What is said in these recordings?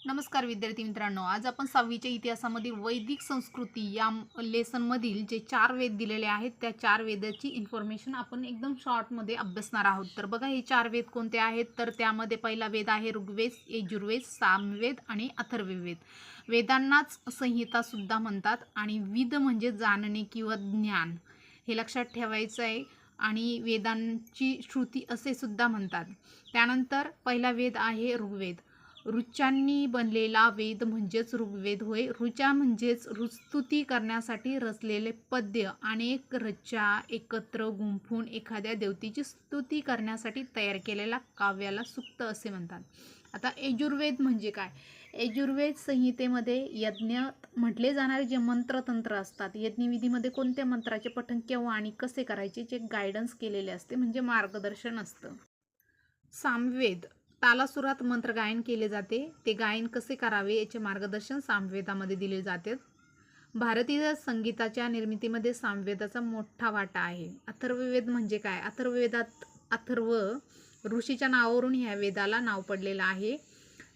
नमस्कार विद्यार्थी मित्रांनो, आज आपण 6वीच्या इतिहासामधील वैदिक संस्कृती या लेसनमधील जे 4 वेद दिलेले आहेत त्या 4 वेदाची इन्फॉर्मेशन आपण एकदम शॉर्टमध्ये अभ्यासणार आहोत. तर बघा, हे 4 वेद कोणते आहेत? तर त्यामध्ये पहिला वेद आहे ऋग्वेद, यजुर्वेद, सामवेद आणि अथर्ववेद. वेदांनाच संहिता सुद्धा म्हणतात आणि विद म्हणजे जाणणे किंवा ज्ञान, हे लक्षात ठेवायचं आहे. आणि वेदांची श्रुती असे सुद्धा म्हणतात. त्यानंतर पहिला वेद आहे ऋग्वेद. ऋचांनी बनलेला वेद म्हणजेच ऋग्वेद होय. ऋचा म्हणजेच ऋस्तुती करण्यासाठी रचलेले पद्य. अनेक ऋचा एकत्र गुंफून एखाद्या देवतेची स्तुती करण्यासाठी तयार केलेल्या काव्याला सूक्त असे म्हणतात. आता यजुर्वेद म्हणजे काय? यजुर्वेद संहितेमध्ये यज्ञ म्हटले जाणारे जे मंत्रतंत्र असतात, यज्ञविधीमध्ये कोणत्या मंत्राचे पठण केव्हा आणि कसे करायचे जे गायडन्स केलेले असते, म्हणजे मार्गदर्शन असतं. सामवेद, तालासुरात मंत्र गायन केले जाते. ते गायन कसे करावे याचे मार्गदर्शन सामवेदामध्ये दिले जाते. भारतीय संगीताच्या निर्मितीमध्ये सामवेदाचा मोठा वाटा आहे. अथर्ववेद म्हणजे काय? अथर्ववेदात अथर्व ऋषीच्या नावावरून ह्या वेदाला नाव पडलेलं आहे.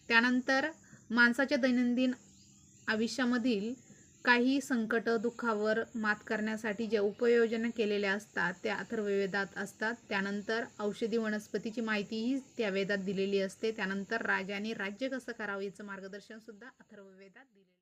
त्यानंतर माणसाच्या दैनंदिन आयुष्यामधील काही संकट दुःखावर मात करण्यासाठी जे उपाययोजना केलेल्या असतात त्या अथर्ववेदात असतात. त्यानंतर औषधी वनस्पतीची माहितीही त्या वेदात दिलेली असते. त्यानंतर राजाने राज्य कसं करावं याचं मार्गदर्शन सुद्धा अथर्ववेदात दिलेलं